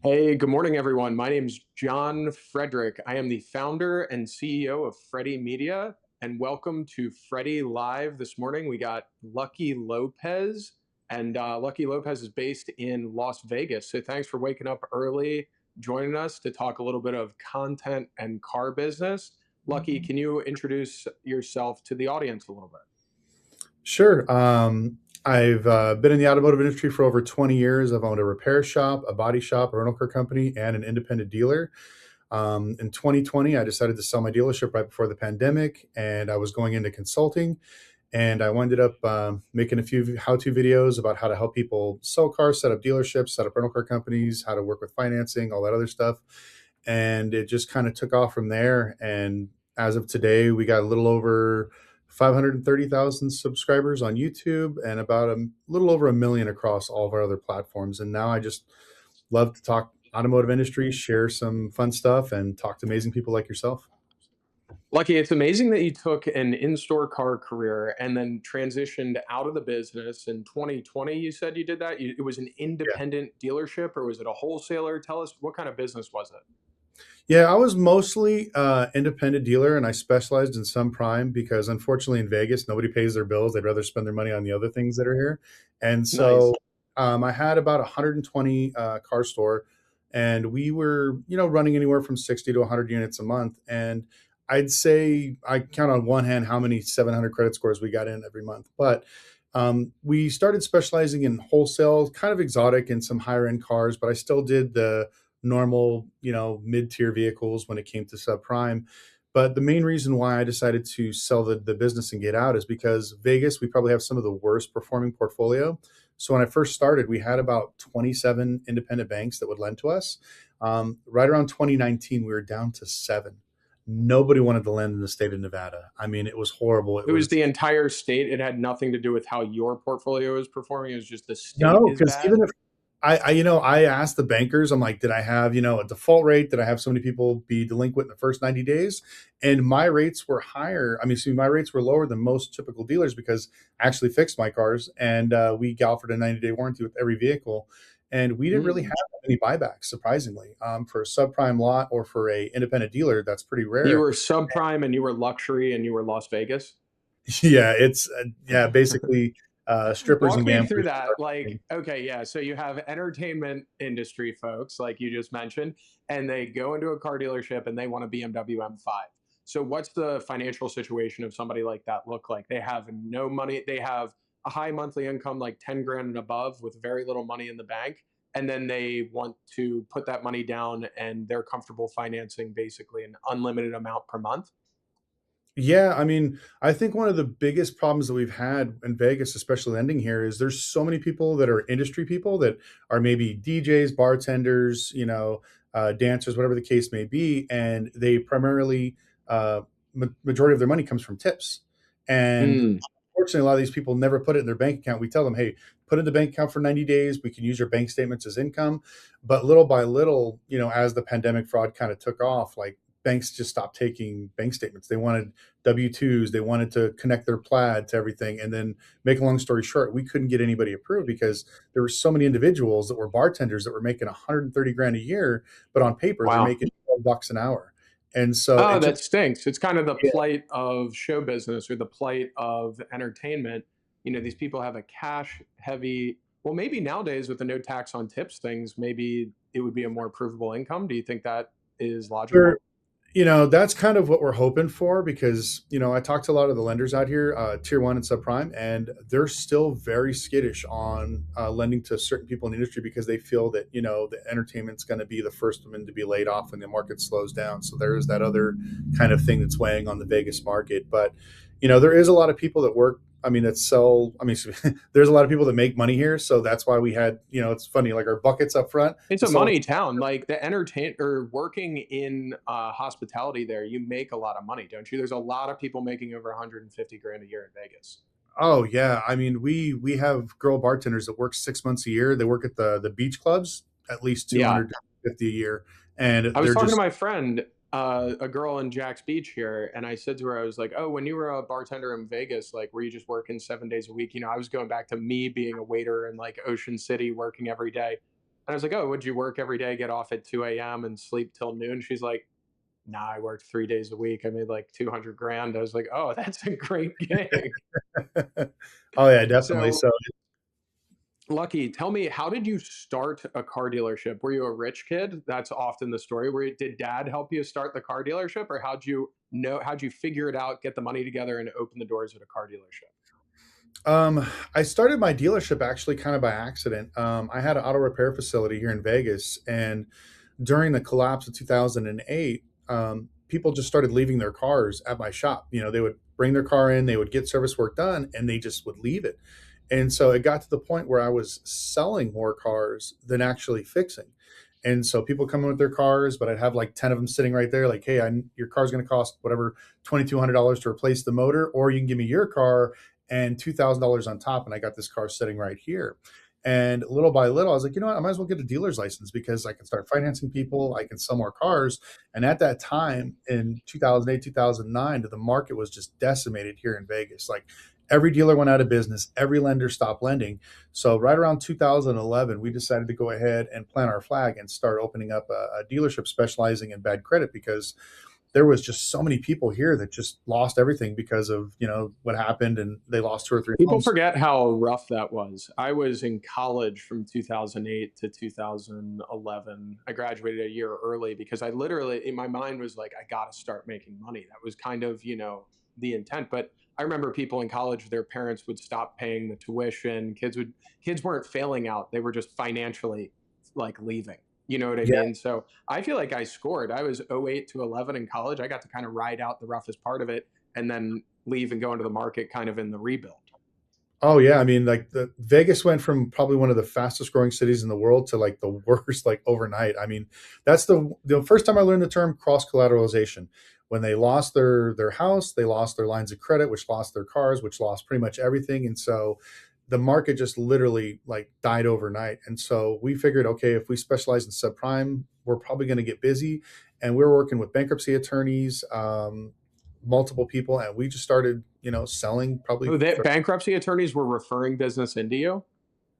Hey, good morning, everyone. My name's John Frederick. I am the founder and CEO of Freddie Media, and welcome to Freddie Live this morning. We got Lucky Lopez, and Lucky Lopez is based in Las Vegas. So thanks for waking up early, joining us to talk a little bit of content and car business. Lucky, can you introduce yourself to the audience a little bit? Sure. I've been in the automotive industry for over 20 years. I've owned a repair shop, a body shop, a rental car company, and an independent dealer. In 2020, I decided to sell my dealership right before the pandemic, and I was going into consulting. And I ended up making a few how-to videos about how to help people sell cars, set up dealerships, set up rental car companies, how to work with financing, all that other stuff. And it just kind of took off from there. And as of today, we got a little over 530,000 subscribers on YouTube and about a little over a million across all of our other platforms. And now I just love to talk automotive industry, share some fun stuff, and talk to amazing people like yourself. Lucky, it's amazing that you took an in-store car career and then transitioned out of the business in 2020. You said you did that. It was an Yeah. independent dealership, or was it a wholesaler? Tell us, what kind of business was it? Yeah, I was mostly independent dealer, and I specialized in some prime because unfortunately in Vegas nobody pays their bills. They'd rather spend their money on the other things that are here. And Nice. so I had about 120 car store, and we were running anywhere from 60 to 100 units a month. And I'd say I count on one hand how many 700 credit scores we got in every month. But we started specializing in wholesale, kind of exotic and some higher end cars, but I still did the normal, mid-tier vehicles when it came to subprime. But the main reason why I decided to sell the business and get out is because Vegas, we probably have some of the worst performing portfolio. So when I first started, we had about 27 independent banks that would lend to us. Right around 2019, we were down to seven. Nobody wanted to lend in the state of Nevada. I mean, it was horrible. It It was was the entire state. It had nothing to do with how your portfolio is performing. It was just the state no, is because even bad. if I asked the bankers, I'm like, did I have, a default rate? Did I have so many people be delinquent in the first 90 days? And my rates were higher. I mean, my rates were lower than most typical dealers because I actually fixed my cars and we offered a 90-day warranty with every vehicle. And we didn't really Mm. have any buybacks, surprisingly. For a subprime lot or for a independent dealer, that's pretty You rare. were subprime and you were luxury and you were Las Vegas. Yeah, it's basically strippers and Walk me through gamblers. that. Like, okay, yeah. So you have entertainment industry folks, like you just mentioned, and they go into a car dealership and they want a BMW M5. So what's the financial situation of somebody like that look like? They have no money. They have a high monthly income, like 10 grand and above, with very little money in the bank. And then they want to put that money down and they're comfortable financing basically an unlimited amount per month. Yeah, I mean, I think one of the biggest problems that we've had in Vegas, especially lending here, is there's so many people that are industry people that are maybe DJs, bartenders, dancers, whatever the case may be, and they primarily majority of their money comes from tips. And Mm. unfortunately, a lot of these people never put it in their bank account. We tell them, hey, put it in the bank account for 90 days. We can use your bank statements as income. But little by little, as the pandemic fraud kind of took off, like banks just stopped taking bank statements. They wanted W-2s. They wanted to connect their plaid to everything. And then, make a long story short, we couldn't get anybody approved because there were so many individuals that were bartenders that were making 130 grand a year, but on paper they're Wow. making $12 an hour. And so Oh, it just that stinks. It's kind of the yeah, plight of show business or the plight of entertainment. These people have a cash heavy, well, maybe nowadays with the no tax on tips things, maybe it would be a more provable income. Do you think that is they're logical? That's kind of what we're hoping for because, I talked to a lot of the lenders out here, tier one and subprime, and they're still very skittish on lending to certain people in the industry because they feel that, the entertainment's going to be the first one to be laid off when the market slows down. So there is that other kind of thing that's weighing on the Vegas market. But, there is a lot of people that work. I mean, that sell. I mean, there's a lot of people that make money here, so that's why we had. It's funny, like our buckets up front. It's We a sold. money town. Like the entertain or working in hospitality there, you make a lot of money, don't you? There's a lot of people making over 150 grand a year in Vegas. Oh yeah, I mean we have girl bartenders that work 6 months a year. They work at the beach clubs at least Yeah. 250 a year, and I was they're talking to just my friend, a girl in Jack's Beach here, and I said to her, I was like, "Oh, when you were a bartender in Vegas, like, were you just working 7 days a week?" I was going back to me being a waiter in like Ocean City, working every day. I was like, "Oh, would you work every day, get off at 2 a.m. and sleep till noon?" She's like, "Nah, I worked 3 days a week. I made like 200 grand." I was like, "Oh, that's a great gig." Oh yeah, definitely. So So Lucky, tell me, how did you start a car dealership? Were you a rich kid? That's often the story. Did dad help you start the car dealership, or how'd you figure it out, get the money together, and open the doors at a car dealership? I started my dealership actually kind of by accident. I had an auto repair facility here in Vegas, and during the collapse of 2008, people just started leaving their cars at my shop. You know, they would bring their car in, they would get service work done, and they just would leave it. And so it got to the point where I was selling more cars than actually fixing. And so people come in with their cars, but I'd have like 10 of them sitting right there, like, hey, your car's going to cost whatever, $2,200 to replace the motor, or you can give me your car and $2,000 on top. And I got this car sitting right here. And little by little, I was like, you know what? I might as well get a dealer's license because I can start financing people. I can sell more cars. And at that time in 2008, 2009, the market was just decimated here in Vegas. Like every dealer went out of business, every lender stopped lending. So right around 2011, we decided to go ahead and plant our flag and start opening up a dealership specializing in bad credit because there was just so many people here that just lost everything because of what happened, and they lost two or three People homes. forget how rough that was. I was in college from 2008 to 2011. I graduated a year early because I literally, in my mind, was like, I got to start making money. That was kind of, the intent. But I remember people in college, their parents would stop paying the tuition. Kids weren't failing out. They were just financially like leaving. You know what I Yeah. mean? So I feel like I scored. I was 08 to 11 in college. I got to kind of ride out the roughest part of it and then leave and go into the market kind of in the rebuild. Oh yeah, I mean, like the Vegas went from probably one of the fastest growing cities in the world to like the worst, like overnight. I mean, that's the first time I learned the term cross collateralization. When they lost their house, they lost their lines of credit, which lost their cars, which lost pretty much everything, and so the market just literally like died overnight. And so we figured, okay, if we specialize in subprime, we're probably going to get busy, and we were working with bankruptcy attorneys, multiple people, and we just started, selling probably. Oh, that bankruptcy attorneys were referring business into you.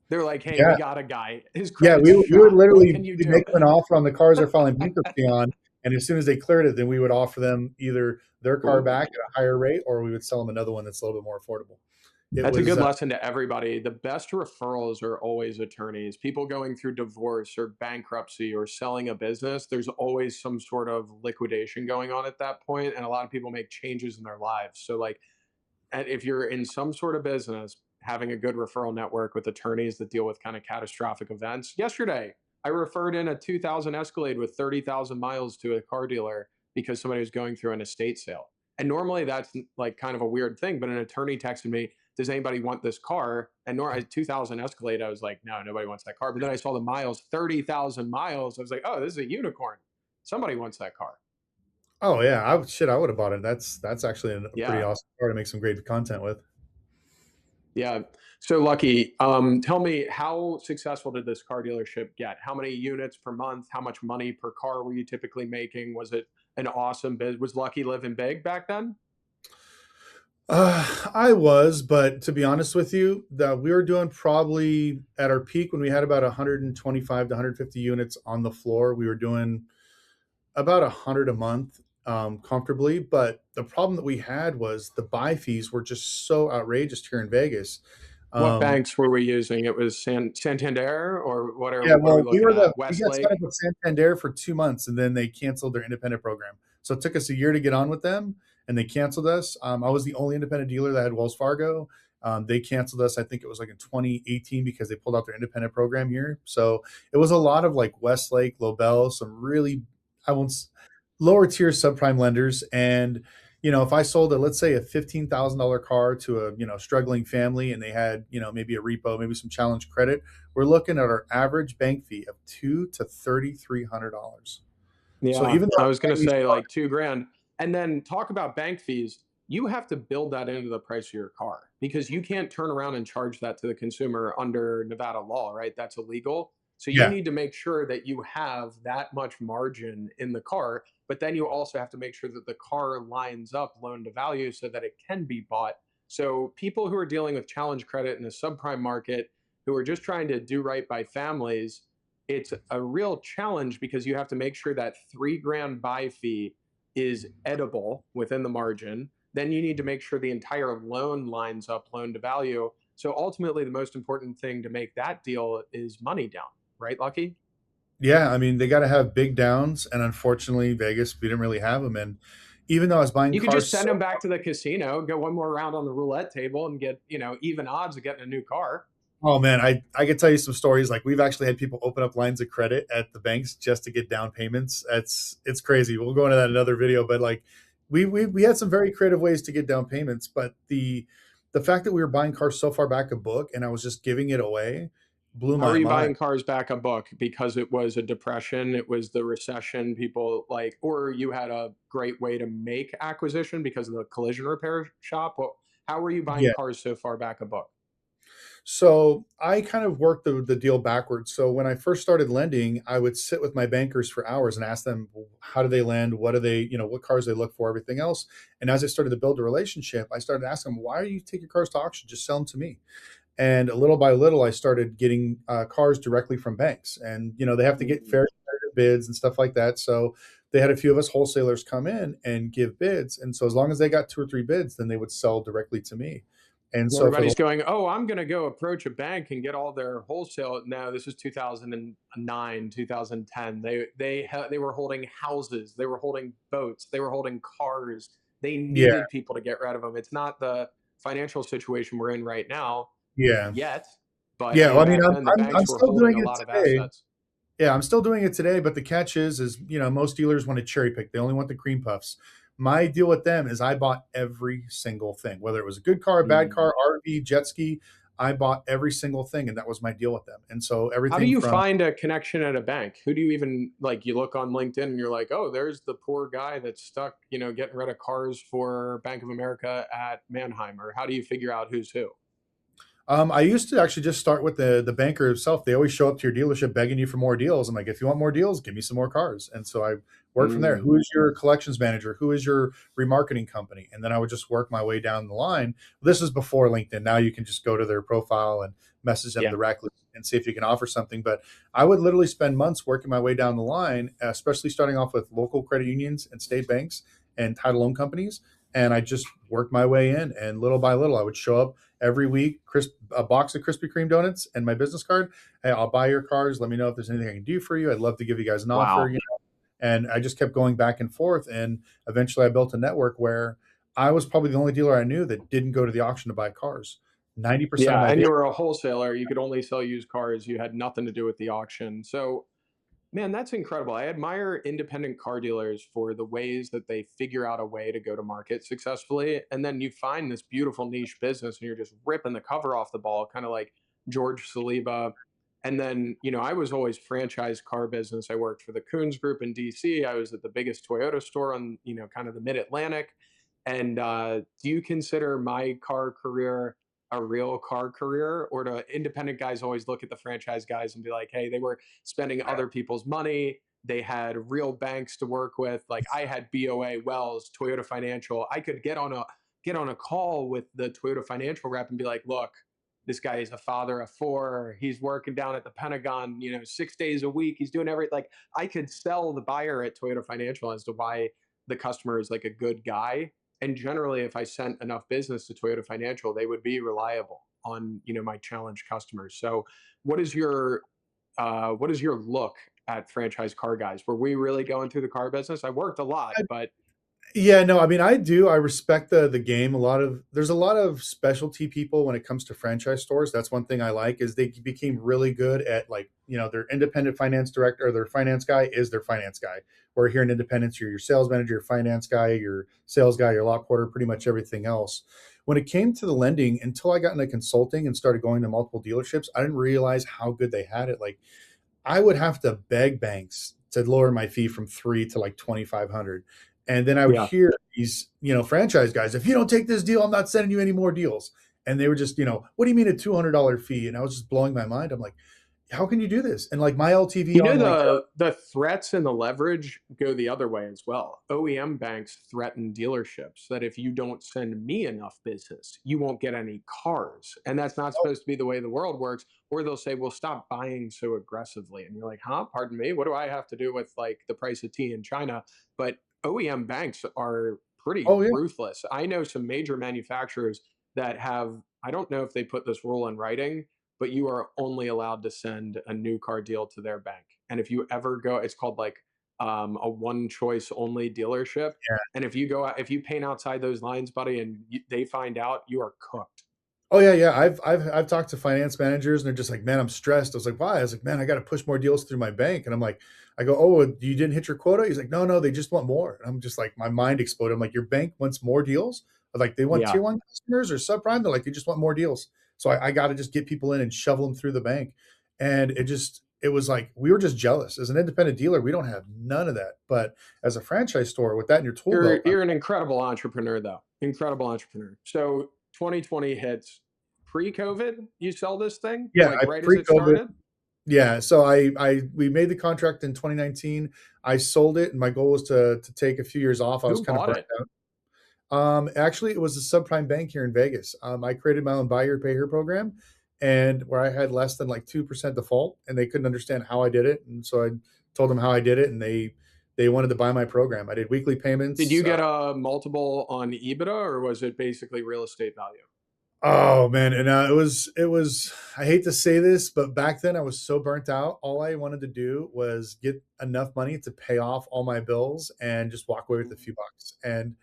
They're like, "Hey, we Yeah. got a guy. His Yeah, credit's we would shot. What literally can you be making do?" an offer on the cars they're filing bankruptcy on, and as soon as they cleared it, then we would offer them either their car back at a higher rate, or we would sell them another one that's a little bit more affordable. It That's a was, good lesson to everybody. The best referrals are always attorneys. People going through divorce or bankruptcy or selling a business, there's always some sort of liquidation going on at that point, and a lot of people make changes in their lives. So, like, and if you're in some sort of business, having a good referral network with attorneys that deal with kind of catastrophic events. Yesterday, I referred in a 2000 Escalade with 30,000 miles to a car dealer because somebody was going through an estate sale. And normally that's like kind of a weird thing, but an attorney texted me, "Does anybody want this car?" And nor 2000 Escalade, I was like, "No, nobody wants that car." But then I saw the miles, 30,000 miles. I was like, "Oh, this is a unicorn. Somebody wants that car." oh yeah, I would have bought it. That's actually a pretty Yeah. awesome car to make some great content with. Yeah. So Lucky, tell me, how successful did this car dealership get? How many units per month? How much money per car were you typically making? Was it an awesome biz? Was Lucky living big back then? I was, but to be honest with you, that we were doing probably at our peak when we had about 125 to 150 units on the floor. We were doing about 100 a month, comfortably. But the problem that we had was the buy fees were just so outrageous here in Vegas. What Um, banks were we using? It was Santander, or yeah, what are we well, looking at? we got signed up Westlake? with Santander for 2 months, and then they canceled their independent program. So it took us a year to get on with them, and they canceled us. I was the only independent dealer that had Wells Fargo. They canceled us. I think it was like in 2018 because they pulled out their independent program here. So it was a lot of like Westlake, Lobel, some really, I won't lower tier subprime lenders. And if I sold a, let's say, a $15,000 car to a struggling family, and they had maybe a repo, maybe some challenge credit, we're looking at our average bank fee of $200 to $3,300. So Yeah, even though I I'm was going to buying these say cars, like 2 grand. And then talk about bank fees. You have to build that into the price of your car because you can't turn around and charge that to the consumer under Nevada law, right? That's illegal. So you yeah, need to make sure that you have that much margin in the car, but then you also have to make sure that the car lines up loan to value so that it can be bought. So people who are dealing with challenge credit in the subprime market, who are just trying to do right by families, it's a real challenge because you have to make sure that 3 grand buy fee is edible within the margin. Then you need to make sure the entire loan lines up loan to value. So ultimately, the most important thing to make that deal is money down, right, Lucky? Yeah, I mean, they got to have big downs, and unfortunately, Vegas, we didn't really have them. And even though I was buying You could just cars, send them back to the casino, go one more round on the roulette table, and get even odds of getting a new car. oh man, I could tell you some stories. Like we've actually had people open up lines of credit at the banks just to get down payments. It's crazy. We'll go into that in another video, but like we had some very creative ways to get down payments. But the fact that we were buying cars so far back a book and I was just giving it away blew How are my you mind. buying cars back a book? Because it was a depression, it was the recession, people like, or you had a great way to make acquisition because of the collision repair shop. Well, how were you buying Yeah. cars so far back a book? So I kind of worked the deal backwards. So when I first started lending, I would sit with my bankers for hours and ask them, how do they lend? What do they, what cars they look for, everything else. And as I started to build a relationship, I started asking them, why do you take your cars to auction? Just sell them to me. And little by little, I started getting cars directly from banks. And, they have to get Mm. fair competitive bids and stuff like that. So they had a few of us wholesalers come in and give bids. And so as long as they got two or three bids, then they would sell directly to me. And so for the Everybody's going, oh, I'm going to go approach a bank and get all their wholesale. No, this is 2009, 2010. They were holding houses, they were holding boats, they were holding cars. They yeah, needed people to get rid of them. It's not the financial situation we're in right now yeah. yet, but Yeah, well, I mean, back then the I'm banks were still holding doing a it lot of today. assets. Yeah, I'm still doing it today, but the catch is most dealers want to cherry pick. They only want the cream puffs. My deal with them is I bought every single thing, whether it was a good car, a bad Mm. car, RV, jet ski. I bought every single thing, and that was my deal with them. And so How do everything you from find a connection at a bank? Who do you even like? You look on LinkedIn and you're like, oh, there's the poor guy that's stuck, getting rid of cars for Bank of America at Mannheim. Or how do you figure out who's who? I used to actually just start with the banker himself. They always show up to your dealership begging you for more deals. I'm like, if you want more deals, give me some more cars. And so I worked from there. Mm, Who is your collections manager? Who is your remarketing company? And then I would just work my way down the line. This is before LinkedIn. Now you can just go to their profile and message them yeah. directly and see if you can offer something. But I would literally spend months working my way down the line, especially starting off with local credit unions and state banks and title loan companies. And I just worked my way in, and little by little, I would show up every week, a box of Krispy Kreme donuts and my business card. Hey, I'll buy your cars. Let me know if there's anything I can do for you. I'd love to give you guys an offer. Wow. And I just kept going back and forth. And eventually I built a network where I was probably the only dealer I knew that didn't go to the auction to buy cars. 90% of Yeah. my And you business. were a wholesaler. You could only sell used cars. You had nothing to do with the auction. So, man, that's incredible. I admire independent car dealers for the ways that they figure out a way to go to market successfully. And then you find this beautiful niche business and you're just ripping the cover off the ball, kind of like George Saliba. And then, I was always franchise car business. I worked for the Coons Group in DC. I was at the biggest Toyota store on, kind of the mid Atlantic. And do you consider my car career a real car career, or do independent guys always look at the franchise guys and be like, hey, they were spending other people's money? They had real banks to work with. Like I had BOA, Wells, Toyota Financial. I could get on a call with the Toyota Financial rep and be like, look, this guy is a father of four. He's working down at the Pentagon, 6 days a week. He's doing everything. Like I could sell the buyer at Toyota Financial as to why the customer is like a good guy. And generally, if I sent enough business to Toyota Financial, they would be reliable on my challenge customers. So, what is your look at franchise car guys? Were we really going through the car business? I worked a lot, but Yeah, no, I mean, I do. I respect the game. There's a lot of specialty people when it comes to franchise stores. That's one thing I like is they became really good at like, their independent finance director or their finance guy is their finance guy. Where here in Independence, you're your sales manager, your finance guy, your sales guy, your lock porter, pretty much everything else. When it came to the lending, until I got into consulting and started going to multiple dealerships, I didn't realize how good they had it. Like I would have to beg banks to lower my fee from 3 to like 2,500. And then I would yeah, hear these, franchise guys, if you don't take this deal, I'm not sending you any more deals. And they were just, what do you mean a $200 fee? And I was just blowing my mind. I'm like, how can you do this? And like my LTV You know, on like the threats and the leverage go the other way as well. OEM banks threaten dealerships that if you don't send me enough business, you won't get any cars. And that's not supposed to be the way the world works. Or they'll say, well, stop buying so aggressively. And you're like, huh, pardon me, what do I have to do with like the price of tea in China? But OEM banks are pretty oh yeah. ruthless. I know some major manufacturers that have, I don't know if they put this rule in writing, but you are only allowed to send a new car deal to their bank. And if you ever go, it's called like a one choice only dealership. And if you go out, if you paint outside those lines, buddy, and they find out, you are cooked. Oh yeah, yeah. I've talked to finance managers and they're just like, man, I'm stressed. I was like, why? I was like, man, I got to push more deals through my bank. And I'm like, I go, oh, you didn't hit your quota? He's like, no, no, they just want more. And I'm just like, my mind exploded. I'm like, your bank wants more deals? I'm like, they want Yeah. tier one customers or subprime? They're like, they just want more deals. So I got to just get people in and shovel them through the bank. And it was like we were just jealous. As an independent dealer, we don't have none of that. But as a franchise store with that in your tool You're belt, you're an incredible entrepreneur though. Incredible entrepreneur. So 2020 hits pre-COVID, you sell this thing? yeah, Like I right as it pre-COVID. started? Yeah, so we made the contract in 2019. I sold it, and my goal was to take a few years off. I was Who kind of bought burnt it? out. Actually, it was a subprime bank here in Vegas. I created my own buy here, pay here program, and where I had less than like 2% default, and they couldn't understand how I did it, and so I told them how I did it, and they wanted to buy my program. I did weekly Did payments. you get a multiple on EBITDA or was it basically real estate value? Oh man, and it was. I hate to say this, but back then I was so burnt out. All I wanted to do was get enough money to pay off all my bills and just walk away with a few bucks. And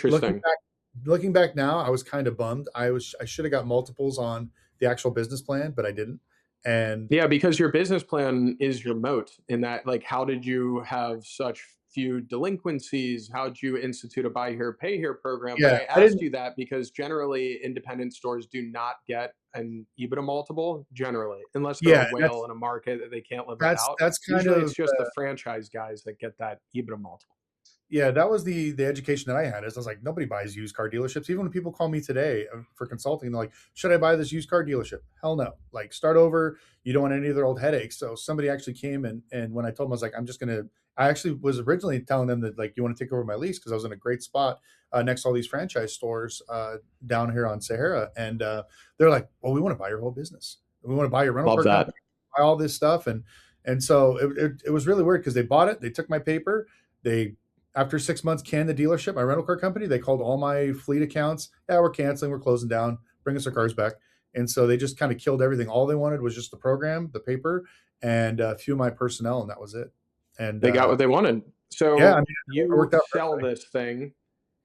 looking Interesting. back, looking back now, I was kind of bummed. I should have got multiples on the actual business plan, but I didn't. And Yeah, because your business plan is your moat in that, like, how did you have such few delinquencies? How did you institute a buy here, pay here program? But yeah, I I asked didn't. you that because generally independent stores do not get an EBITDA multiple, generally, unless they're a Yeah, whale in a market that they can't live that's without. that's kind Usually of it's just the franchise guys that get that EBITDA multiple. yeah, that was the education that I had. Is I was like, nobody buys used car dealerships. Even when people call me today for consulting, they're like, "Should I buy this used car dealership?" Hell no. Like, start over. You don't want any of their old headaches. So somebody actually came and when I told them, I was like, I'm just gonna. I actually was originally telling them that like, you want to take over my lease because I was in a great spot next to all these franchise stores down here on Sahara, and they're like, "Well, we want to buy your whole business. We want to buy your rental Love car that. company, buy all this stuff." And so it was really weird because they bought it. They took my paper. They after 6 months canned the dealership, my rental car company. They called all my fleet accounts. Yeah, we're canceling. We're closing down. Bring us our cars back. And so they just kind of killed everything. All they wanted was just the program, the paper, and a few of my personnel, and that was it. And They got what they wanted. yeah, I So mean, it you worked out for sell everybody. this thing.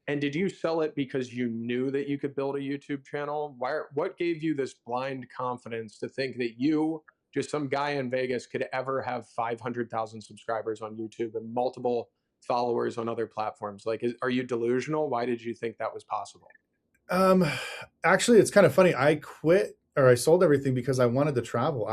And did you sell it because you knew that you could build a YouTube channel? What gave you this blind confidence to think that you, just some guy in Vegas, could ever have 500,000 subscribers on YouTube and multiple followers on other platforms? Like, are you delusional? Why did you think that was possible? Um, Actually, it's kind of funny. I quit or I sold everything because I wanted to travel.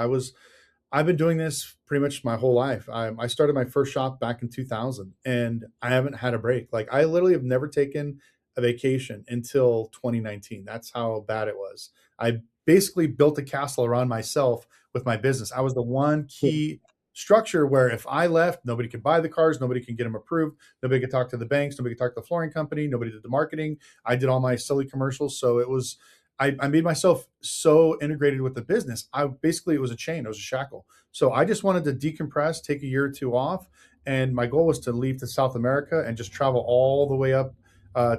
I've been doing this pretty much my whole life. I started my first shop back in 2000, and I haven't had a break. Like I literally have never taken a vacation until 2019. That's how bad it was. I basically built a castle around myself with my business. I was the one key structure where if I left, nobody could buy the cars, nobody can get them approved, nobody could talk to the banks, nobody could talk to the flooring company, nobody did the marketing. I did all my silly commercials, so it was I made myself so integrated with the business. I basically it was a chain, it was a shackle. So I just wanted to decompress, take a year or two off, and my goal was to leave to South America and just travel all the way up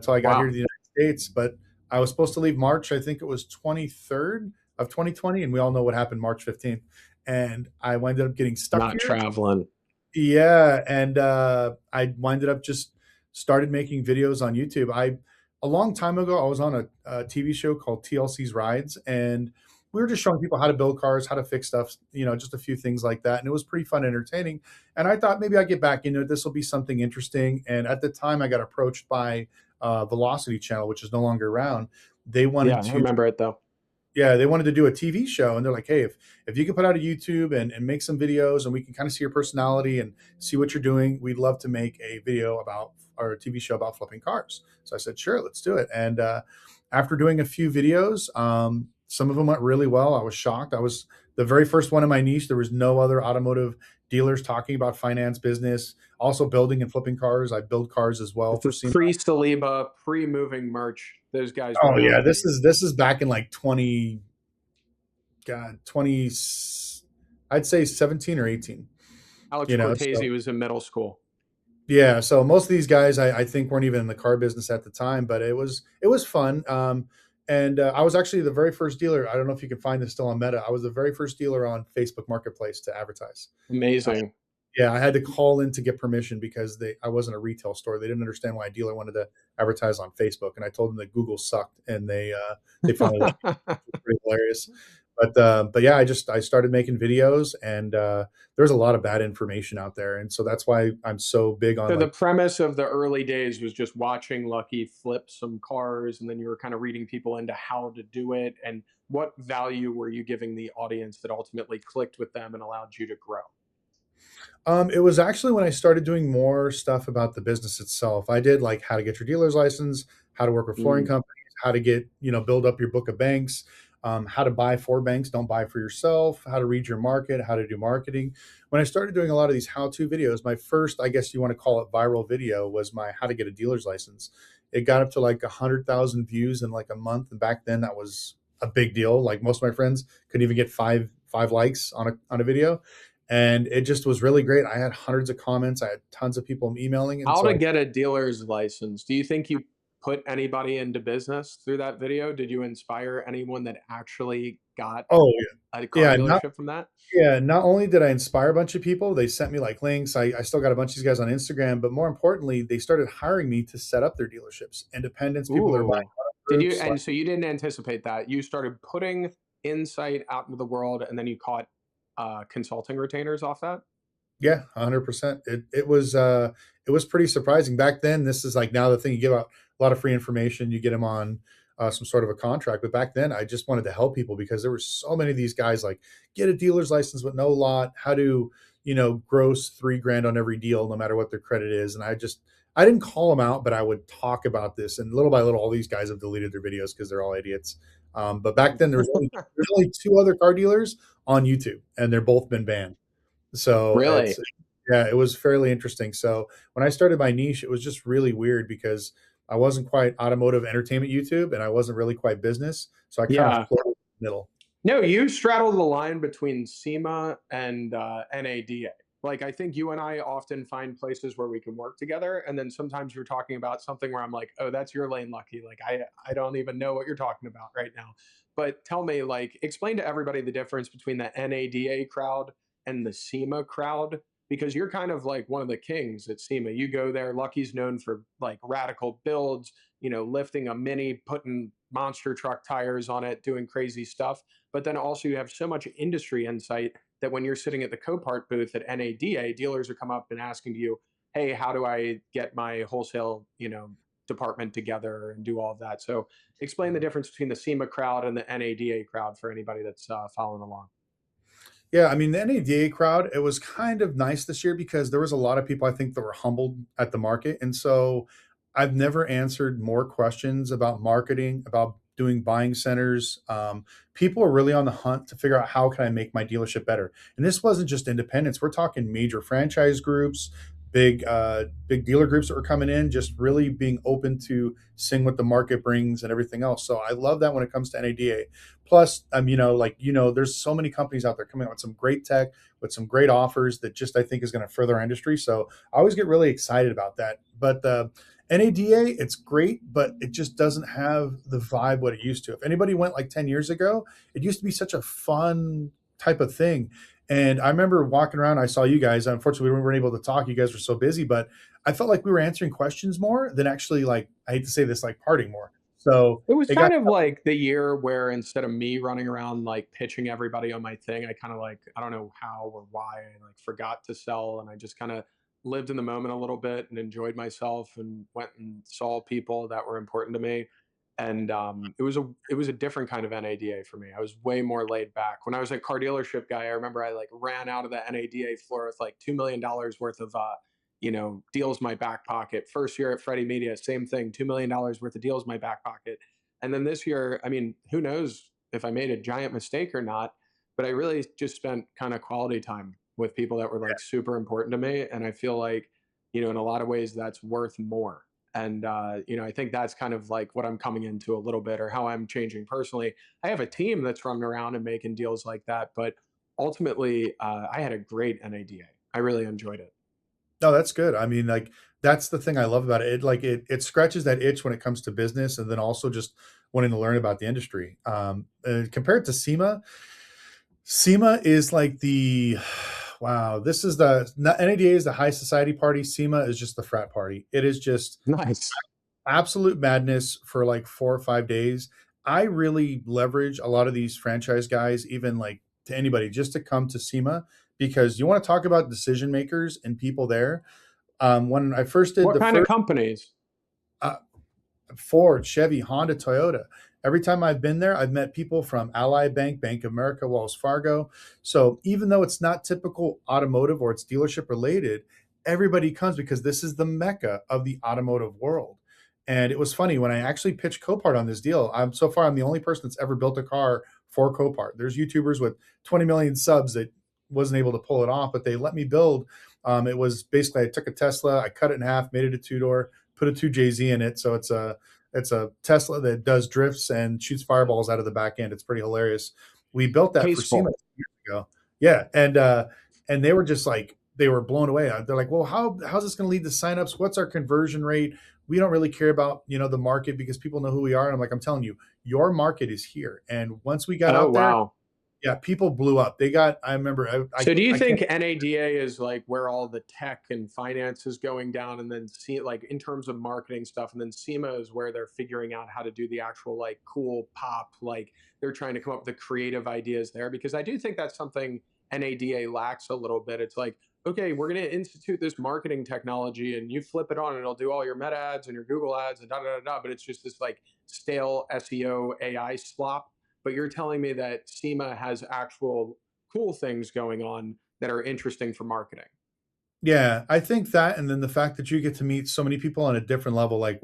till I got here to Wow. the United States. But I was supposed to leave March, I think it was 23rd of 2020, and we all know what happened March 15th. And I ended up getting stuck Not here. traveling. Yeah, and I winded up just started making videos on YouTube. I a long time ago, I was on a TV show called TLC's Rides, and we were just showing people how to build cars, how to fix stuff, just a few things like that. And it was pretty fun, and entertaining. And I thought maybe I'd get back into it. This will be something interesting. And at the time, I got approached by Velocity Channel, which is no longer around. They Yeah, wanted I to remember it though. yeah, they wanted to do a TV show, and they're like, "Hey, if you can put out a YouTube and make some videos, and we can kind of see your personality and see what you're doing, we'd love to make a video about or a TV show about flipping cars." So I said, "Sure, let's do it." And after doing a few videos, some of them went really well. I was shocked. I was the very first one in my niche. There was no other automotive dealers talking about finance business, also building and flipping cars. I build cars as well This for is SEMA. pre-Saliba, pre-moving merch. Those guys were Oh yeah, moving. this is back in like 20, God, 20, I'd say 17 or 18, Alex you know. So Cortese was in middle school. yeah, so most of these guys I think weren't even in the car business at the time, but it was fun. And I was actually the very first dealer. I don't know if you can find this still on Meta. I was the very first dealer on Facebook Marketplace to advertise. Uh, Amazing. yeah, I had to call in to get permission because I wasn't a retail store. They didn't understand why a dealer wanted to advertise on Facebook, and I told them that Google sucked, and they finally let me. It was pretty hilarious. But yeah, I started making videos, and there's a lot of bad information out there, and so that's why I'm so big on So the like. premise of the early days was just watching Lucky flip some cars, and then you were kind of reading people into how to do it. And what value were you giving the audience that ultimately clicked with them and allowed you to grow? It was actually when I started doing more stuff about the business itself. I did like how to get your dealer's license, how to work with flooring Mm. companies, how to get, build up your book of banks, how to buy for banks, don't buy for yourself, how to read your market, how to do marketing. When I started doing a lot of these how-to videos, my first, I guess you want to call it viral video, was my how to get a dealer's license. It got up to like 100,000 views in like a month, and back then that was a big deal. Like most of my friends couldn't even get five likes on a video, and it just was really great. I had hundreds of comments. I had tons of people emailing, and How so to I. get a dealer's license. Do you think you put anybody into business through that video? Did you inspire anyone that actually got Oh a car yeah, not dealership from that? yeah. Not only did I inspire a bunch of people, they sent me like links. I still got a bunch of these guys on Instagram, but more importantly, they started hiring me to set up their dealerships. Independents, people that are buying Ooh. auto Did you groups. Like, and so you didn't anticipate that. You started putting insight out into the world and then you caught consulting retainers off that? yeah, 100%. It was pretty surprising back then. This is like now the thing, you give out a lot of free information, you get them on some sort of a contract. But back then, I just wanted to help people because there were so many of these guys like get a dealer's license with no lot, how to gross 3 grand on every deal, no matter what their credit is. And I didn't call them out, but I would talk about this. And little by little, all these guys have deleted their videos because they're all idiots. But back then, there's only two other car dealers on YouTube, and they're both been banned. So Really? yeah, it was fairly interesting. So when I started my niche, it was just really weird because I wasn't quite automotive entertainment YouTube and I wasn't really quite business. So I kind of Yeah. floated in the middle. No, you straddle the line between SEMA and NADA. Like, I think you and I often find places where we can work together, and then sometimes you're talking about something where I'm like, "Oh, that's your lane, Lucky." Like, I don't even know what you're talking about right now. But tell me, like, explain to everybody the difference between the NADA crowd and the SEMA crowd, because you're kind of like one of the kings at SEMA. You go there. Lucky's known for like radical builds, lifting a Mini, putting monster truck tires on it, doing crazy stuff, but then also you have so much industry insight that when you're sitting at the Copart booth at NADA, dealers are come up and asking you, "Hey, how do I get my wholesale, department together and do all of that?" So, explain the difference between the SEMA crowd and the NADA crowd for anybody that's following along. Yeah, I mean, the NADA crowd, it was kind of nice this year because there was a lot of people I think that were humbled at the market. And so I've never answered more questions about marketing, about doing buying centers. People are really on the hunt to figure out how can I make my dealership better. And this wasn't just independents. We're talking major franchise groups, big dealer groups that were coming in, just really being open to seeing what the market brings and everything else. So I love that when it comes to NADA. Plus, there's so many companies out there coming out with some great tech, with some great offers that just I think is going to further our industry. So I always get really excited about that. But the NADA, it's great, but it just doesn't have the vibe what it used to. If anybody went like 10 years ago, it used to be such a fun type of thing. And I remember walking around, I saw you guys. Unfortunately, we weren't able to talk. You guys were so busy, but I felt like we were answering questions more than actually, like, I hate to say this, like partying more. So It was it got. kind of like the year where instead of me running around like pitching everybody on my thing, I kind of like, I don't know how or why I like forgot to sell and I just kind of lived in the moment a little bit and enjoyed myself and went and saw people that were important to me. And it was a different kind of NADA for me. I was way more laid back. When I was a car dealership guy, I remember I like ran out of the NADA floor with like $2 million worth of deals in my back pocket. First year at Freddie Media, same thing, $2 million worth of deals in my back pocket. And then this year, I mean, who knows if I made a giant mistake or not? but I really just spent kind of quality time with people that were like super important to me. And I feel like, in a lot of ways that's worth more. And, I think that's kind of like what I'm coming into a little bit, or how I'm changing personally. I have a team that's running around and making deals like that. But ultimately, I had a great NADA. I really enjoyed it. No, that's good. I mean, like, that's the thing I love about it. It scratches that itch when it comes to business, and then also just wanting to learn about the industry. Compared to SEMA is like the wow. This is the NADA is the high society party. SEMA is just the frat party. It is just Nice. absolute madness for like 4 or 5 days. I really leverage a lot of these franchise guys, even like to anybody, just to come to SEMA because you want to talk about decision makers and people there. When I first did What the kind of first companies? uh, Ford, Chevy, Honda, Toyota. Every time I've been there, I've met people from Ally Bank, Bank of America, Wells Fargo. So even though it's not typical automotive or it's dealership related, everybody comes because this is the mecca of the automotive world. And it was funny when I actually pitched Copart on this deal. I'm the only person that's ever built a car for Copart. There's YouTubers with 20 million subs that wasn't able to pull it off, but they let me build. It was basically I took a Tesla, I cut it in half, made it a two door, put a 2JZ in it, so it's a Tesla that does drifts and shoots fireballs out of the back end. It's pretty hilarious. We built that for SEMA Tasteful. years ago. Yeah, and they were just like they were blown away. They're like, "Well, how's this going to lead to signups? What's our conversion rate? We don't really care about the market because people know who we are." And I'm like, "I'm telling you, your market is here." And once we got Oh, out there, wow. yeah, people blew up. They got. I remember. So do you I can't. think NADA is like where all the tech and finance is going down, and then see like in terms of marketing stuff, and then SEMA is where they're figuring out how to do the actual like cool pop, like they're trying to come up with the creative ideas there? Because I do think that's something NADA lacks a little bit. It's like, okay, we're going to institute this marketing technology, and you flip it on, and it'll do all your meta ads and your Google ads and da da da da. But it's just this like stale SEO AI slop. But you're telling me that SEMA has actual cool things going on that are interesting for marketing. Yeah, I think that, and then the fact that you get to meet so many people on a different level. I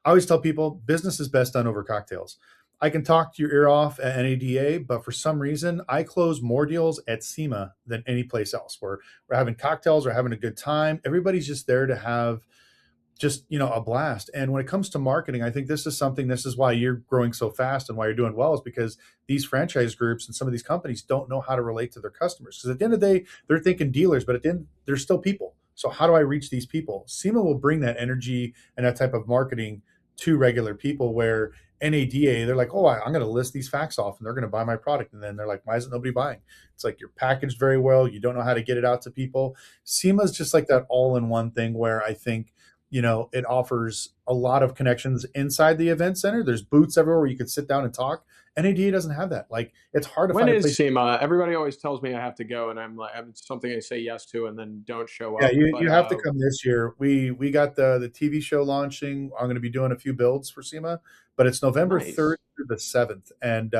always tell people, business is best done over cocktails. I can talk to your ear off at NADA, but for some reason, I close more deals at SEMA than any place else. We're having cocktails, we're having a good time. Everybody's just there to have just a blast. And when it comes to marketing, I think this is why you're growing so fast and why you're doing well, is because these franchise groups and some of these companies don't know how to relate to their customers, because at the end of the day they're thinking dealers, but at the end they're still people. So how do I reach these people? SEMA will bring that energy and that type of marketing to regular people, where NADA, they're like, oh, I'm going to list these facts off and they're going to buy my product, and then they're like, why isn't nobody buying? It's like you're packaged very well, you don't know how to get it out to people. SEMA is just like that all-in-one thing where I think it offers a lot of connections inside the event center. There's booths everywhere where you can sit down and talk. NADA doesn't have that. Like, it's hard to When find a is place. SEMA? Everybody always tells me I have to go, and I'm like, it's something I say yes to, and then don't show Yeah, up. you But have to come this year. We got the TV show launching. I'm going to be doing a few builds for SEMA, but it's November 3rd nice. through the 7th. And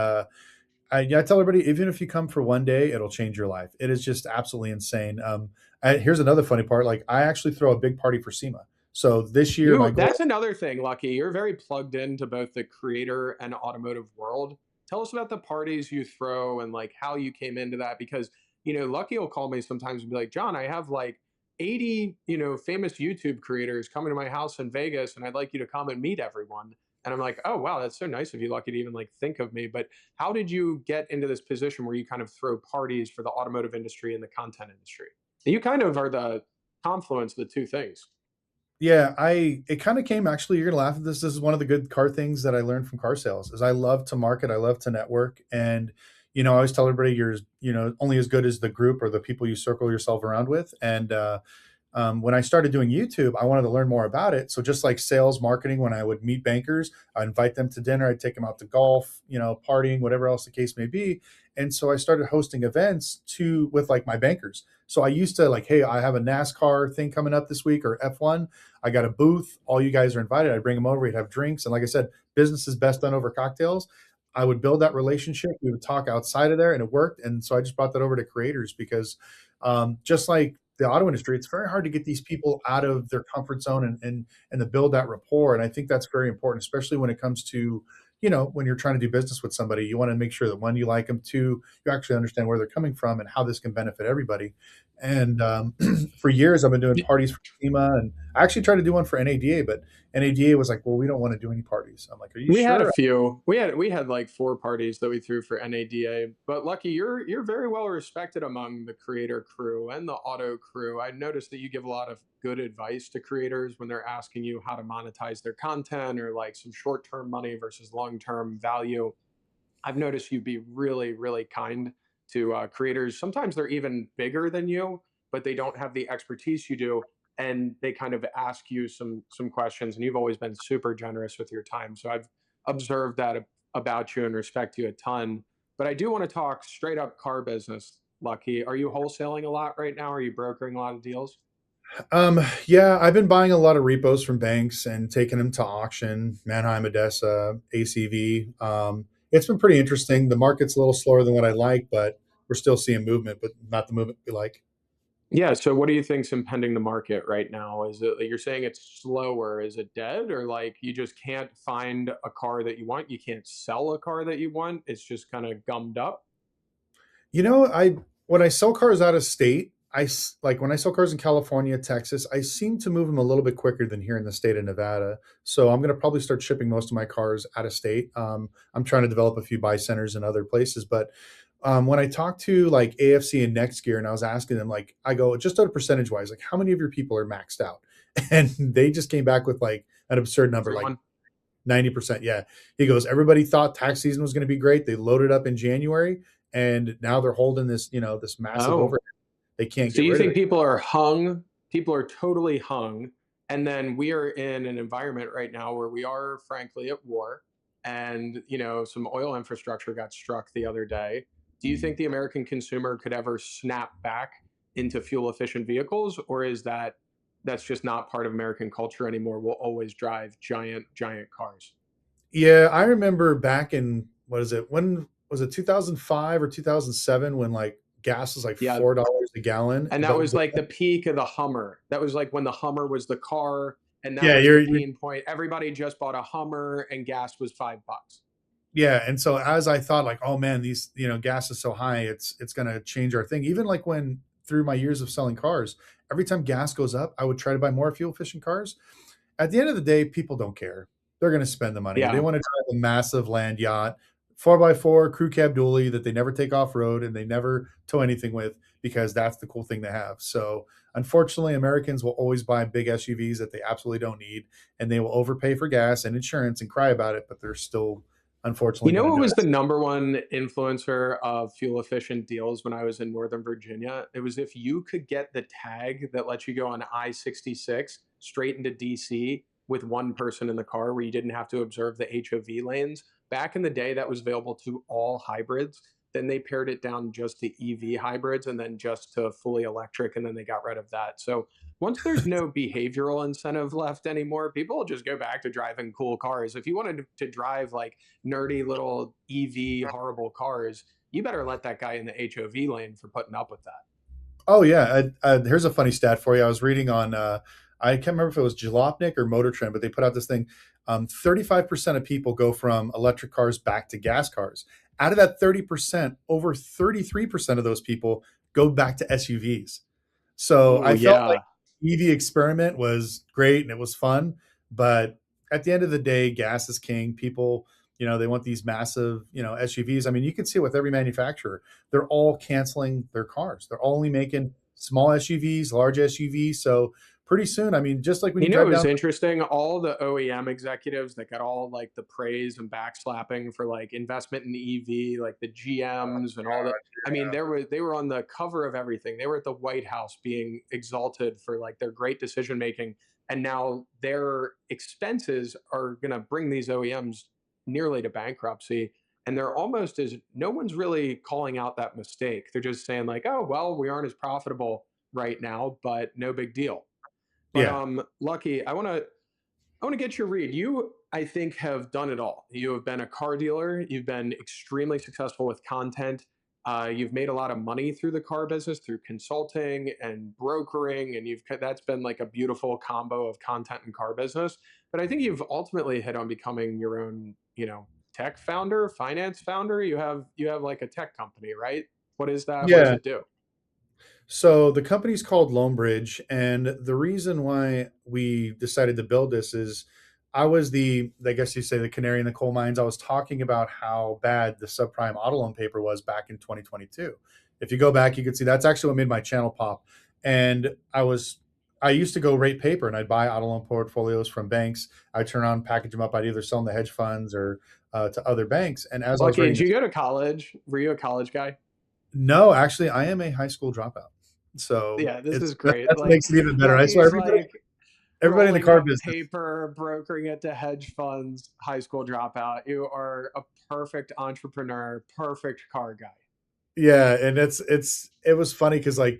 I tell everybody, even if you come for one day, it'll change your life. It is just absolutely insane. Here's another funny part. Like, I actually throw a big party for SEMA. So this year, my You goal. That's another thing, Lucky. You're very plugged into both the creator and automotive world. Tell us about the parties you throw and like how you came into that, because Lucky will call me sometimes and be like, John, I have like 80, famous YouTube creators coming to my house in Vegas, and I'd like you to come and meet everyone. And I'm like, oh wow, that's so nice of you, Lucky, to even like think of me. But how did you get into this position where you kind of throw parties for the automotive industry and the content industry? You kind of are the confluence of the two things. Yeah, I it kind of came actually, you're gonna laugh at this. This is one of the good car things that I learned from car sales is I love to market, I love to network. And I always tell everybody you're only as good as the group or the people you circle yourself around with. And when I started doing YouTube, I wanted to learn more about it. So just like sales marketing, when I would meet bankers, I invite them to dinner, I'd take them out to golf, partying, whatever else the case may be. And so I started hosting events with like my bankers. So I used to like, hey, I have a NASCAR thing coming up this week, or F1. I got a booth. All you guys are invited. I'd bring them over. We'd have drinks. And like I said, business is best done over cocktails. I would build that relationship. We would talk outside of there, and it worked. And so I just brought that over to creators because just like the auto industry, it's very hard to get these people out of their comfort zone and to build that rapport. And I think that's very important, especially when it comes to when you're trying to do business with somebody, you want to make sure that one, you like them, two, you actually understand where they're coming from and how this can benefit everybody. And for years, I've been doing parties for SEMA, and I actually tried to do one for NADA, but NADA was like, "Well, we don't want to do any parties." I'm like, "Are you We had a sure?" few. We had like 4 parties that we threw for NADA, but Lucky, you're very well respected among the creator crew and the auto crew. I noticed that you give a lot of good advice to creators when they're asking you how to monetize their content or like some short-term money versus long-term value. I've noticed you be really, really kind to creators. Sometimes they're even bigger than you, but they don't have the expertise you do, and they kind of ask you some questions. And you've always been super generous with your time. So I've observed that about you and respect you a ton. But I do want to talk straight up car business. Lucky, are you wholesaling a lot right now? Are you brokering a lot of deals? Yeah, I've been buying a lot of repos from banks and taking them to auction, Manheim, Odessa, ACV. It's been pretty interesting. The market's a little slower than what I like, but we're still seeing movement, but not the movement we like. Yeah. So what do you think's impending the market right now? Is it like you're saying it's slower? Is it dead, or like you just can't find a car that you want? You can't sell a car that you want? It's just kind of gummed up? I when I sell cars out of state, like when I sell cars in California, Texas, I seem to move them a little bit quicker than here in the state of Nevada. So I'm going to probably start shipping most of my cars out of state. I'm trying to develop a few buy centers in other places, but when I talked to like AFC and Next Gear, and I was asking them, like, I go, just out of percentage wise, like, how many of your people are maxed out? And they just came back with like an absurd number, like Everyone? 90%. Yeah. He goes, everybody thought tax season was going to be great. They loaded up in January, and now they're holding this massive Oh, overhead. They can't so get you rid of think it. people are hung? People are totally hung. And then we are in an environment right now where we are, frankly, at war. And, some oil infrastructure got struck the other day. Do you think the American consumer could ever snap back into fuel efficient vehicles? Or is that's just not part of American culture anymore? We'll always drive giant, giant cars. Yeah. I remember back in, what is it? When was it, 2005 or 2007, when like gas was like Yeah. $4 a gallon? And that was like the peak of the Hummer. That was like when the Hummer was the car, and that Yeah. was the You're pain point. Everybody just bought a Hummer, and gas was $5. Yeah, and so as I thought, like, oh man, these gas is so high, it's gonna change our thing. Even like when through my years of selling cars, every time gas goes up, I would try to buy more fuel efficient cars. At the end of the day, people don't care. They're going to spend the money. They Yeah. want to drive a massive land yacht, 4x4 crew cab dually that they never take off road and they never tow anything with, because that's the cool thing to have. So, unfortunately, Americans will always buy big SUVs that they absolutely don't need, and they will overpay for gas and insurance and cry about it, but they're still You unfortunately know going to what do was the it. number one influencer of fuel efficient deals when I was in Northern Virginia? It was if you could get the tag that lets you go on I-66 straight into DC with one person in the car where you didn't have to observe the HOV lanes. Back in the day, that was available to all hybrids. Then they pared it down just to EV hybrids and then just to fully electric, and then they got rid of that. So once there's no behavioral incentive left anymore, people will just go back to driving cool cars. If you wanted to drive like nerdy little EV horrible cars, you better let that guy in the HOV lane for putting up with that. Oh yeah, here's a funny stat for you. I was reading on, I can't remember if it was Jalopnik or Motor Trend, but they put out this thing. 35% of people go from electric cars back to gas cars. Out of that 30%, over 33% of those people go back to SUVs. So Oh I felt like yeah. EV experiment was great and it was fun, but at the end of the day, gas is king. People, they want these massive, SUVs. I mean, you can see it with every manufacturer. They're all canceling their cars. They're only making small SUVs, large SUVs. So pretty soon, I mean, just like when You you know, it drive was down. interesting. All the OEM executives that got all like the praise and backslapping for like investment in EV, like the GMs and all the. I mean, they were on the cover of everything. They were at the White House being exalted for like their great decision making, and now their expenses are going to bring these OEMs nearly to bankruptcy. And they're almost as no one's really calling out that mistake. They're just saying like, oh well, we aren't as profitable right now, but no big deal. But Yeah. Lucky, I want to get your read. You, I think, have done it all. You have been a car dealer. You've been extremely successful with content. You've made a lot of money through the car business through consulting and brokering, and you've that's been like a beautiful combo of content and car business. But I think you've ultimately hit on becoming your own, tech founder, finance founder. You have like a tech company, right? What is that? What does Yeah. it do? So the company's called Lonebridge, and the reason why we decided to build this is I was I guess you say, the canary in the coal mines. I was talking about how bad the subprime auto loan paper was back in 2022. If you go back, you can see that's actually what made my channel pop. And I used to go rate paper, and I'd buy auto loan portfolios from banks. I'd turn around, package them up. I'd either sell them to hedge funds or to other banks. And as I was Lucky, rating did you this, go to college? Were you a college guy? no, actually, I am a high school dropout. So Yeah, this it's is great. that's what Like makes it even better. I swear Lucky's like everybody in the rolling car up business. paper, brokering it to hedge funds, high school dropout. You are a perfect entrepreneur, perfect car guy. Yeah, and it was funny because I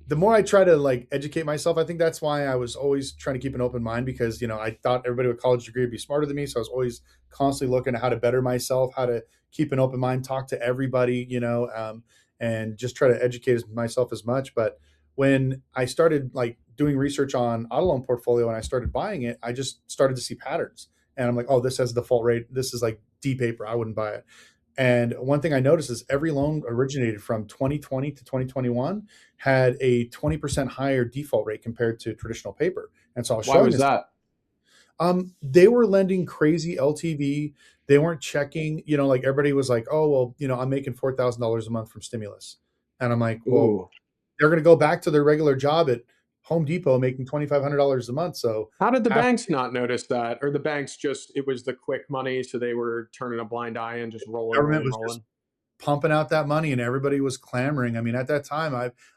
the more I try to like educate myself, I think that's why I was always trying to keep an open mind because I thought everybody with a college degree would be smarter than me, so I was always constantly looking at how to better myself, how to keep an open mind, talk to everybody, and just try to educate myself as much. But when I started like doing research on auto loan portfolio and I started buying it, I just started to see patterns, and I'm like, oh, this has a default rate. This is like D paper. I wouldn't buy it. And one thing I noticed is every loan originated from 2020 to 2021 had a 20% higher default rate compared to traditional paper. And so I was Why showing was this. that? They were lending crazy LTV. They weren't checking, like everybody was like, oh, well, I'm making $4,000 a month from stimulus. And I'm like, well, Ooh. they're going to go back to their regular job at Home Depot making $2,500 a month. So How did the half banks not notice that? Or the banks just, it was the quick money, so they were turning a blind eye and just the rolling, government rolling, was just rolling? pumping out that money and everybody was clamoring. I mean, at that time,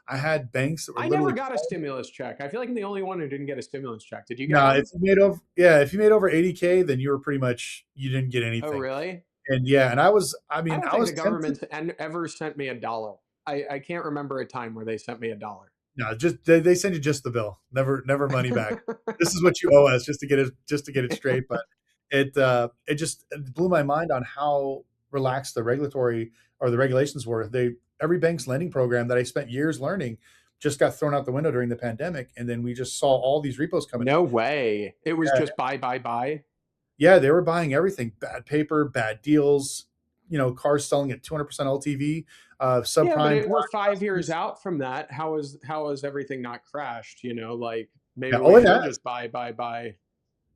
I had banks that were I never literally. got a stimulus check. I feel like I'm the only one who didn't get a stimulus check. Did you get No, one? if you made over 80K, then you were pretty much you didn't get Oh, anything. really? And yeah, and I I mean, don't I think was the tempted. government ever sent me a dollar. I can't remember a time where they sent me a dollar. No, just they send you just the bill, never money back. This is what you owe us just to get it straight. But it blew my mind on how relaxed the regulatory or the regulations were. Every bank's lending program that I spent years learning just got thrown out the window during the pandemic, and then we just saw all these repos coming in. No way. It was Yeah, just buy, buy, buy. yeah, they were buying everything: bad paper, bad deals, cars selling at 200% LTV, Yeah, but subprime we're prime 5 years customers. out from that. How has everything not crashed? Like maybe Yeah, oh, we it should has. just buy, buy, buy.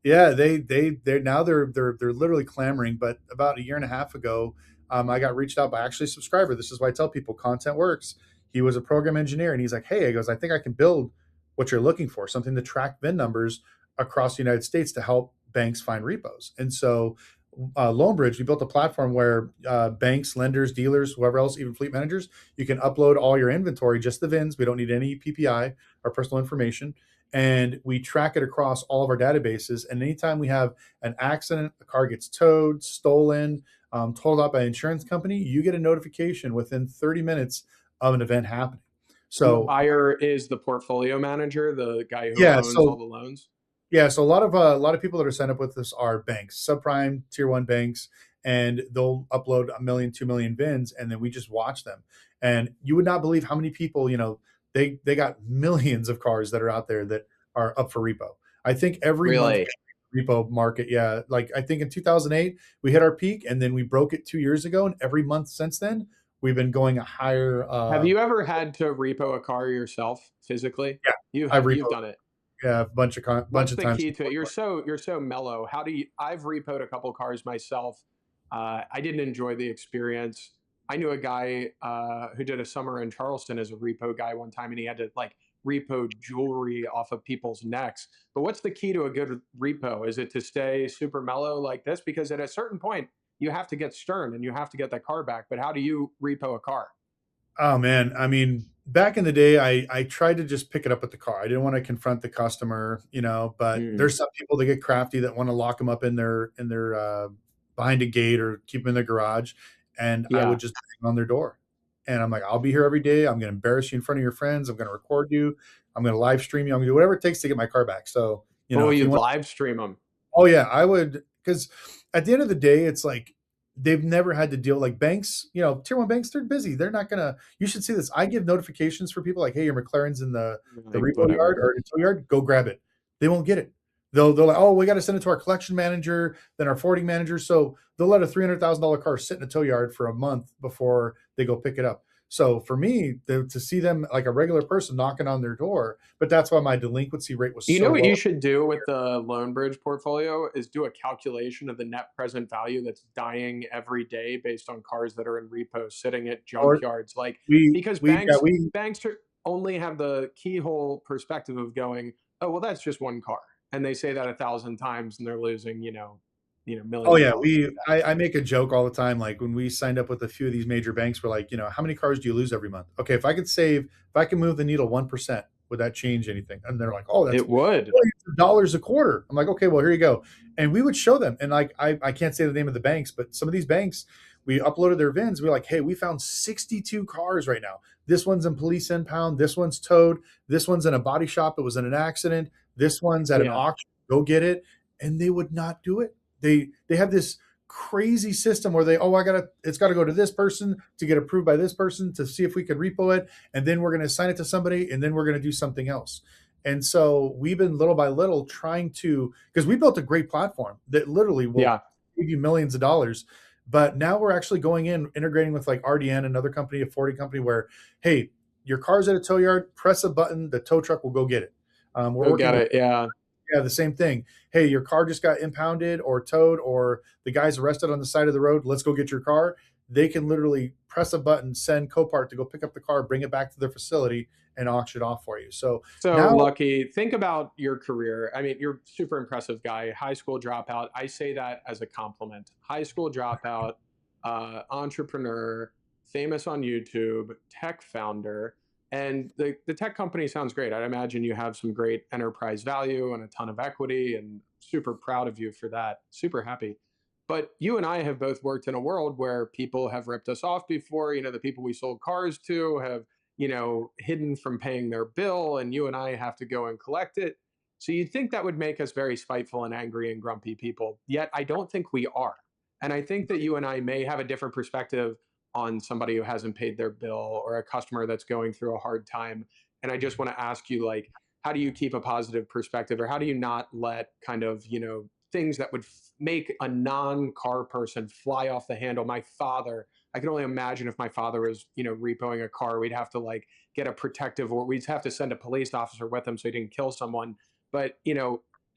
Yeah, they're now they're literally clamoring. But about a year and a half ago, I got reached out by actually a subscriber. This is why I tell people content works. He was a program engineer, and he's like, "Hey," he goes, "I think I can build what you're looking for, something to track VIN numbers across the United States to help banks find repos." And so, Lonebridge, we built a platform where banks, lenders, dealers, whoever else, even fleet managers, you can upload all your inventory, just the VINs. We don't need any PPI or personal information, and we track it across all of our databases. And anytime we have an accident, a car gets towed, stolen, totaled out by an insurance company, you get a notification within 30 minutes of an event happening. And the So buyer is the portfolio manager, the guy who yeah, owns all so the loans. yeah, so a lot of people that are signed up with us are banks, subprime, tier one banks, and they'll upload a million, 2 million VINs, and then we just watch them. And you would not believe how many people, they got millions of cars that are out there that are up for repo. I think every month Really? repo market, yeah, like I think in 2008 we hit our peak, and then we broke it 2 years ago, and every month since then we've been going a higher. Have you ever had to repo a car yourself physically? Yeah, I've You've repo, done it. yeah, a bunch What's of the times. key to it? You're so mellow. How do you? I've repoed a couple cars myself. I didn't enjoy the experience. I knew a guy who did a summer in Charleston as a repo guy one time, and he had to like repo jewelry off of people's necks. But what's the key to a good repo? Is it to stay super mellow like this? Because at a certain point, you have to get stern and you have to get that car back. But how do you repo a car? Oh man, I mean, back in the day, I tried to just pick it up with the car. I didn't want to confront the customer, but Mm, there's some people that get crafty that want to lock them up in their behind a gate or keep them in their garage, and I would yeah. just bang on their door, and I'm like, I'll be here every day. I'm going to embarrass you in front of your friends. I'm going to record you. I'm going to live stream you. I'm going to do whatever it takes to get my car back. So Oh, if you you'd want. live stream them. Oh yeah, I would, because at the end of the day, it's like they've never had to deal like banks. Tier one banks, they're busy. They're not gonna. You should see this. I give notifications for people like, hey, your McLaren's in the Like repo yard whatever. or the tow yard. Go grab it. They won't get it. They'll like, oh, we got to send it to our collection manager, then our forwarding manager. So they'll let a $300,000 car sit in a tow yard for a month before they go pick it up. So for me, to see them like a regular person knocking on their door, but that's why my delinquency rate was You know so what low. you should do with the loan bridge portfolio is do a calculation of the net present value that's dying every day based on cars that are in repo sitting at Or junkyards. Like we because we yeah we banks only have the keyhole perspective of going, oh well, that's just one car, and they say that 1,000 times, and they're losing Oh millions of yeah, dollars we like that. I make a joke all the time. Like when we signed up with a few of these major banks, we're like, how many cars do you lose every month? Okay, if I can move the needle 1%, would that change anything? And they're like, oh, that's It would. millions of dollars a quarter. I'm like, okay, well here you go. And we would show them, and like I can't say the name of the banks, but some of these banks, we uploaded their VINs. We're like, hey, we found 62 cars right now. This one's in police impound. This one's towed. This one's in a body shop. It was in an accident. This one's at an Yeah. auction. Go get it. And they would not do it. They have this crazy system where it's gotta go to this person to get approved by this person to see if we can repo it, and then we're gonna assign it to somebody, and then we're gonna do something else. And so we've been little by little trying to, because we built a great platform that literally will Yeah. give you millions of dollars. But now we're actually going in, integrating with like RDN, another company, a forwarding company, where, hey, your car's at a tow yard, press a button, the tow truck will go get it. We're Go working get with, it. Yeah. yeah, the same thing. Hey, your car just got impounded or towed, or the guy's arrested on the side of the road. Let's go get your car. They can literally press a button, send Copart to go pick up the car, bring it back to their facility, and auction it off for you. So So, now, Lucky, think about your career. I mean, you're a super impressive guy, high school dropout. I say that as a compliment. High school dropout, entrepreneur, famous on YouTube, tech founder. And the tech company sounds great. I'd imagine you have some great enterprise value and a ton of equity, and super proud of you for that. Super happy. But you and I have both worked in a world where people have ripped us off before. The people we sold cars to have hidden from paying their bill, and you and I have to go and collect it. So you'd think that would make us very spiteful and angry and grumpy people. Yet I don't think we are. And I think that you and I may have a different perspective on somebody who hasn't paid their bill or a customer that's going through a hard time. And I just want to ask you, like, how do you keep a positive perspective, or how do you not let kind of, things that would make a non-car person fly off the handle? My father, I can only imagine if my father was, repoing a car, we'd have to like get a protective, or we'd have to send a police officer with him so he didn't kill someone. But,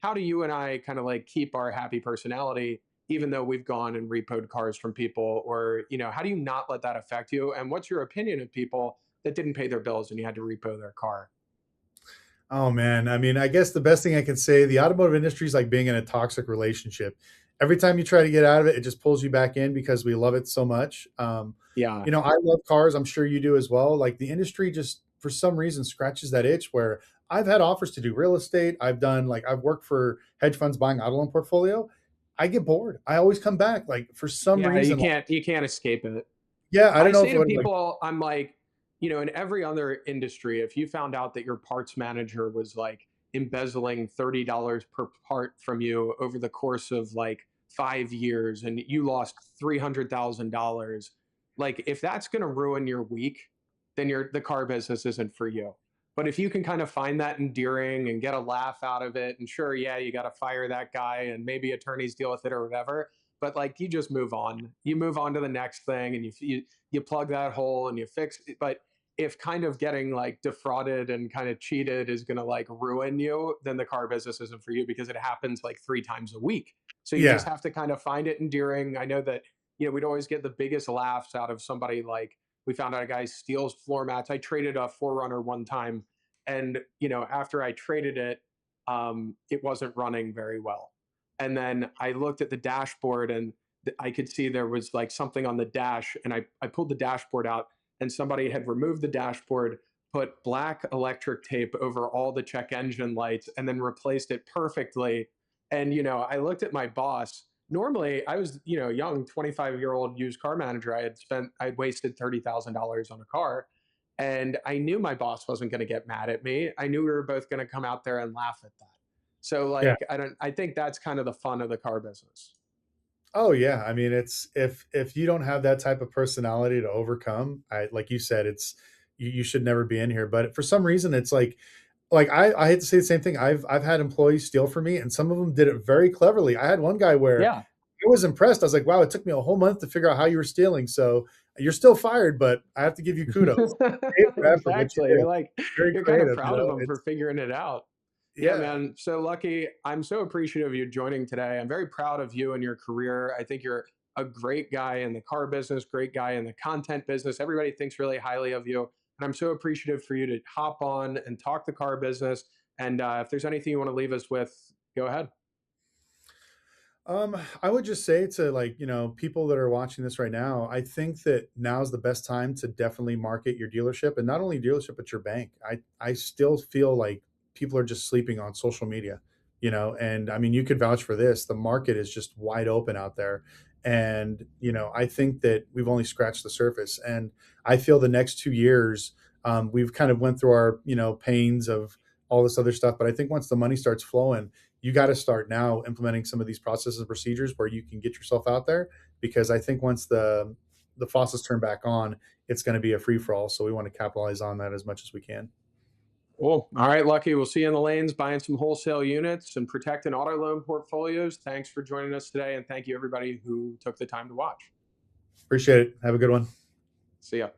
how do you and I kind of like keep our happy personality, even though we've gone and repoed cars from people? Or, how do you not let that affect you? And what's your opinion of people that didn't pay their bills and you had to repo their car? oh man, I mean, I guess the best thing I can say, the automotive industry is like being in a toxic relationship. Every time you try to get out of it, it just pulls you back in because we love it so much. Yeah. I love cars. I'm sure you do as well. Like the industry just for some reason scratches that itch where I've had offers to do real estate. I've worked for hedge funds buying auto loan portfolio. I get bored. I always come back. Like for some Yeah. You reason, like, can't, you can't escape it. yeah, I I don't know say if to it like, people, I'm like, in every other industry, if you found out that your parts manager was like embezzling $30 per part from you over the course of like 5 years and you lost $300,000, like if that's going to ruin your week, then the car business isn't for you. But if you can kind of find that endearing and get a laugh out of it, and sure, yeah, you got to fire that guy and maybe attorneys deal with it or whatever, but like you just move on. You move on to the next thing, and you plug that hole and you fix it. But if kind of getting like defrauded and kind of cheated is going to like ruin you, then the car business isn't for you because it happens like 3 times a week. So you just yeah, have to kind of find it endearing. I know that, we'd always get the biggest laughs out of somebody like, we found out a guy steals floor mats. I traded a Forerunner one time, and after I traded it, it wasn't running very well. And then I looked at the dashboard, and I could see there was like something on the dash, and I pulled the dashboard out, and somebody had removed the dashboard, put black electric tape over all the check engine lights, and then replaced it perfectly. And I looked at my boss. Normally, I was young 25-year-old used car manager. I'd wasted $30,000 on a car, and I knew my boss wasn't going to get mad at me. I knew we were both going to come out there and laugh at that. So yeah. like I think that's kind of the fun of the car business. Oh yeah, I mean, it's if you don't have that type of personality to overcome, I like you said, it's you should never be in here. But for some reason, it's like like I hate to say the same thing. I've had employees steal from me, and some of them did it very cleverly. I had one guy where Yeah. I was impressed. I was like, "Wow, it took me a whole month to figure out how you were stealing. So you're still fired, but I have to give you kudos for effort. What you Exactly. did, very You're kind of creative. You proud of know, them for it's figuring it out. Yeah, yeah. man. So Lucky, I'm so appreciative of you joining today. I'm very proud of you and your career. I think you're a great guy in the car business, great guy in the content business. Everybody thinks really highly of you. And I'm so appreciative for you to hop on and talk the car business. And if there's anything you want to leave us with, go ahead. I would just say to, like, people that are watching this right now, I think that now's the best time to definitely market your dealership, and not only dealership, but your bank. I still feel like people are just sleeping on social media, and I mean, you could vouch for this. The market is just wide open out there. And, I think that we've only scratched the surface. And I feel the next 2 years, we've kind of went through our, pains of all this other stuff. But I think once the money starts flowing, you got to start now implementing some of these processes and procedures where you can get yourself out there, because I think once the faucets turn back on, it's going to be a free for all. So we want to capitalize on that as much as we can. Cool. All right, Lucky. We'll see you in the lanes buying some wholesale units and protecting auto loan portfolios. Thanks for joining us today. And thank you, everybody who took the time to watch. Appreciate it. Have a good one. See ya.